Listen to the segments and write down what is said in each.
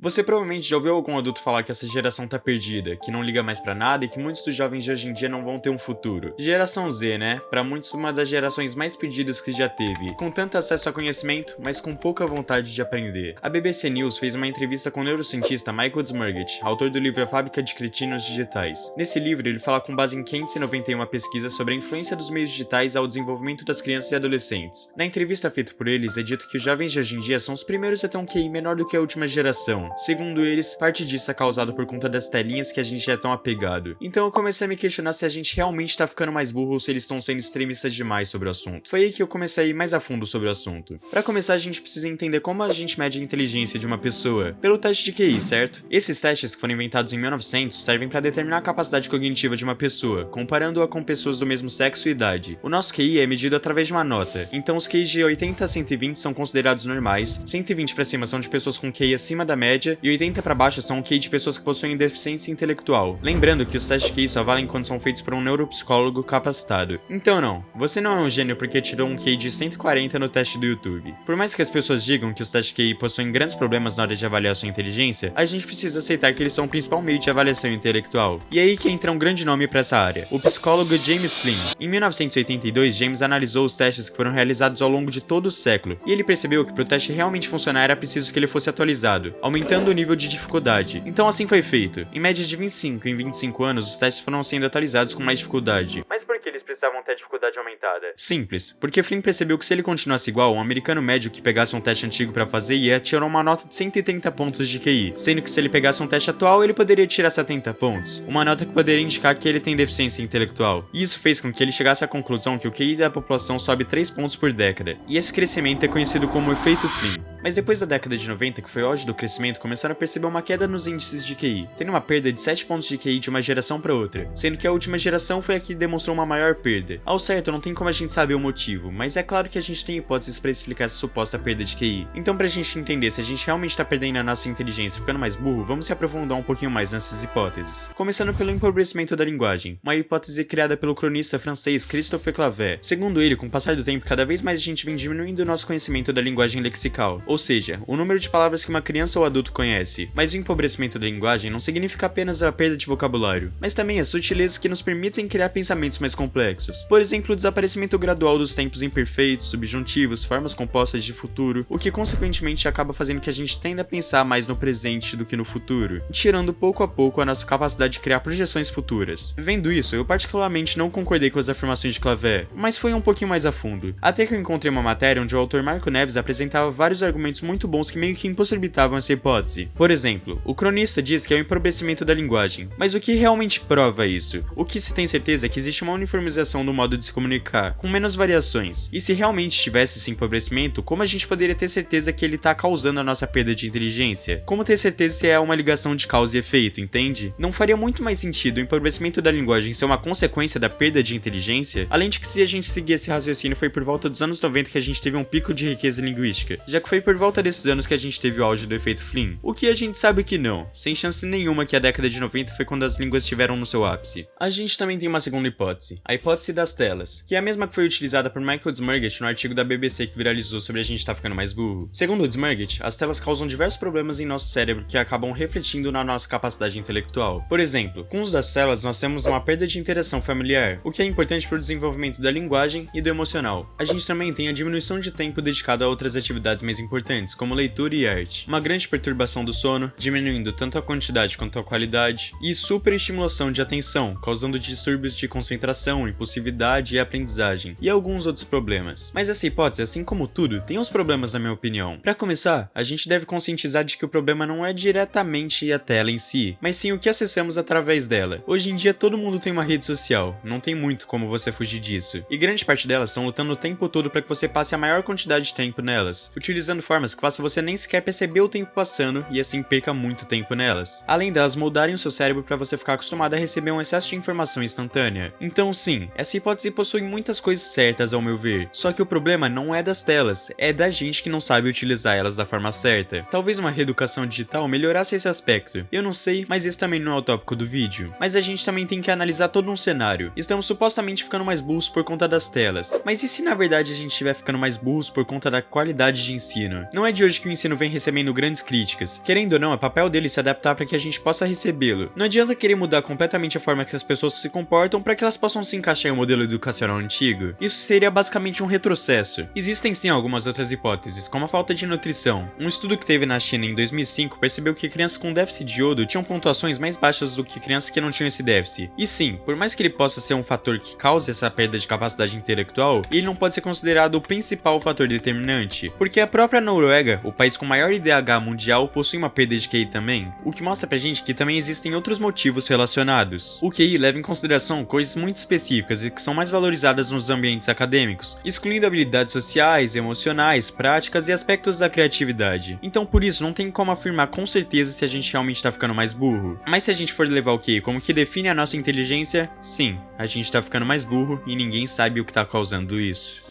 Você provavelmente já ouviu algum adulto falar que essa geração tá perdida, que não liga mais pra nada e que muitos dos jovens de hoje em dia não vão ter um futuro. Geração Z, né? Pra muitos uma das gerações mais perdidas que já teve, com tanto acesso a conhecimento, mas com pouca vontade de aprender. A BBC News fez uma entrevista com o neurocientista Michael Dzmurgett, autor do livro A Fábrica de Cretinos Digitais. Nesse livro ele fala com base em 591 pesquisas sobre a influência dos meios digitais ao desenvolvimento das crianças e adolescentes. Na entrevista feita por eles é dito que os jovens de hoje em dia são os primeiros a ter um QI menor do que a última geração. Segundo eles, parte disso é causado por conta das telinhas que a gente é tão apegado. Então eu comecei a me questionar se a gente realmente tá ficando mais burro ou se eles estão sendo extremistas demais sobre o assunto. Foi aí que eu comecei a ir mais a fundo sobre o assunto. Pra começar, a gente precisa entender como a gente mede a inteligência de uma pessoa. Pelo teste de QI, certo? Esses testes que foram inventados em 1900 servem pra determinar a capacidade cognitiva de uma pessoa, comparando-a com pessoas do mesmo sexo e idade. O nosso QI é medido através de uma nota. Então os QIs de 80 a 120 são considerados normais, 120 pra cima são de pessoas com QI acima da média e 80 para baixo são o QI de pessoas que possuem deficiência intelectual. Lembrando que os testes de QI só valem quando são feitos por um neuropsicólogo capacitado. Então não, você não é um gênio porque tirou um QI de 140 no teste do YouTube. Por mais que as pessoas digam que os testes de QI possuem grandes problemas na hora de avaliar sua inteligência, a gente precisa aceitar que eles são o principal meio de avaliação intelectual. E é aí que entra um grande nome para essa área, o psicólogo James Flynn. Em 1982, James analisou os testes que foram realizados ao longo de todo o século, e ele percebeu que para o teste realmente funcionar era preciso que ele fosse atualizado, aumentando o nível de dificuldade. Então assim foi feito. Em média de 25 em 25 anos, os testes foram sendo atualizados com mais dificuldade. Mas por que eles precisavam ter dificuldade aumentada? Simples, porque Flynn percebeu que se ele continuasse igual, um americano médio que pegasse um teste antigo pra fazer ia tirar uma nota de 130 pontos de QI, sendo que se ele pegasse um teste atual, ele poderia tirar 70 pontos, uma nota que poderia indicar que ele tem deficiência intelectual. E isso fez com que ele chegasse à conclusão que o QI da população sobe 3 pontos por década, e esse crescimento é conhecido como efeito Flynn. Mas depois da década de 90, que foi o auge do crescimento, começaram a perceber uma queda nos índices de QI, tendo uma perda de 7 pontos de QI de uma geração para outra, sendo que a última geração foi a que demonstrou uma maior perda. Ao certo, não tem como a gente saber o motivo, mas é claro que a gente tem hipóteses para explicar essa suposta perda de QI. Então, pra gente entender se a gente realmente tá perdendo a nossa inteligência e ficando mais burro, vamos se aprofundar um pouquinho mais nessas hipóteses. Começando pelo empobrecimento da linguagem, uma hipótese criada pelo cronista francês Christophe Clavier. Segundo ele, com o passar do tempo, cada vez mais a gente vem diminuindo o nosso conhecimento da linguagem lexical, ou seja, o número de palavras que uma criança ou adulto conhece. Mas o empobrecimento da linguagem não significa apenas a perda de vocabulário, mas também as sutilezas que nos permitem criar pensamentos mais complexos. Por exemplo, o desaparecimento gradual dos tempos imperfeitos, subjuntivos, formas compostas de futuro, o que consequentemente acaba fazendo que a gente tenda a pensar mais no presente do que no futuro, tirando pouco a pouco a nossa capacidade de criar projeções futuras. Vendo isso, eu particularmente não concordei com as afirmações de Clavier, mas fui um pouquinho mais a fundo, até que eu encontrei uma matéria onde o autor Marco Neves apresentava vários argumentos muito bons que meio que impossibilitavam essa hipótese. Por exemplo, o cronista diz que é o empobrecimento da linguagem, mas o que realmente prova isso? O que se tem certeza é que existe uma uniformização do modo de se comunicar, com menos variações. E se realmente tivesse esse empobrecimento, como a gente poderia ter certeza que ele está causando a nossa perda de inteligência? Como ter certeza se é uma ligação de causa e efeito, entende? Não faria muito mais sentido o empobrecimento da linguagem ser uma consequência da perda de inteligência? Além de que se a gente seguir esse raciocínio, foi por volta dos anos 90 que a gente teve um pico de riqueza linguística, já que foi por volta desses anos que a gente teve o auge do efeito Flynn. O que a gente sabe que não, sem chance nenhuma que a década de 90 foi quando as línguas estiveram no seu ápice. A gente também tem uma segunda hipótese, a hipótese das telas, que é a mesma que foi utilizada por Michael Dzmurgett no artigo da BBC que viralizou sobre a gente tá ficando mais burro. Segundo o Dzmurgett, as telas causam diversos problemas em nosso cérebro que acabam refletindo na nossa capacidade intelectual. Por exemplo, com o uso das telas nós temos uma perda de interação familiar, o que é importante para o desenvolvimento da linguagem e do emocional. A gente também tem a diminuição de tempo dedicado a outras atividades mais importantes, como leitura e arte, uma grande perturbação do sono, diminuindo tanto a quantidade quanto a qualidade, e superestimulação de atenção, causando distúrbios de concentração, impulsividade e aprendizagem, e alguns outros problemas. Mas essa hipótese, assim como tudo, tem uns problemas na minha opinião. Para começar, a gente deve conscientizar de que o problema não é diretamente a tela em si, mas sim o que acessamos através dela. Hoje em dia todo mundo tem uma rede social, não tem muito como você fugir disso, e grande parte delas estão lutando o tempo todo para que você passe a maior quantidade de tempo nelas, utilizando formas que façam você nem sequer perceber o tempo passando e assim perca muito tempo nelas. Além delas moldarem o seu cérebro para você ficar acostumado a receber um excesso de informação instantânea. Então sim, essa hipótese possui muitas coisas certas ao meu ver, só que o problema não é das telas, é da gente que não sabe utilizar elas da forma certa. Talvez uma reeducação digital melhorasse esse aspecto, eu não sei, mas esse também não é o tópico do vídeo. Mas a gente também tem que analisar todo um cenário. Estamos supostamente ficando mais burros por conta das telas, mas e se na verdade a gente estiver ficando mais burros por conta da qualidade de ensino? ensino. Não é de hoje que o ensino vem recebendo grandes críticas. Querendo ou não, é papel dele se adaptar para que a gente possa recebê-lo. Não adianta querer mudar completamente a forma que as pessoas se comportam para que elas possam se encaixar em um modelo educacional antigo. Isso seria basicamente um retrocesso. Existem sim algumas outras hipóteses, como a falta de nutrição. Um estudo que teve na China em 2005 percebeu que crianças com déficit de iodo tinham pontuações mais baixas do que crianças que não tinham esse déficit. E sim, por mais que ele possa ser um fator que cause essa perda de capacidade intelectual, ele não pode ser considerado o principal fator determinante, porque a própria Noruega, o país com maior IDH mundial, possui uma perda de QI também, o que mostra pra gente que também existem outros motivos relacionados. O QI leva em consideração coisas muito específicas e que são mais valorizadas nos ambientes acadêmicos, excluindo habilidades sociais, emocionais, práticas e aspectos da criatividade. Então por isso não tem como afirmar com certeza se a gente realmente tá ficando mais burro. Mas se a gente for levar o QI como que define a nossa inteligência, sim, a gente tá ficando mais burro e ninguém sabe o que tá causando isso.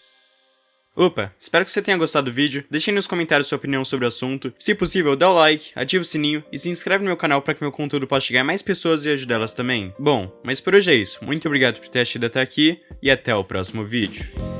Opa, espero que você tenha gostado do vídeo, deixe nos comentários sua opinião sobre o assunto, se possível dá o like, ativa o sininho e se inscreve no meu canal para que meu conteúdo possa chegar a mais pessoas e ajudar elas também. Bom, mas por hoje é isso, muito obrigado por ter assistido até aqui e até o próximo vídeo.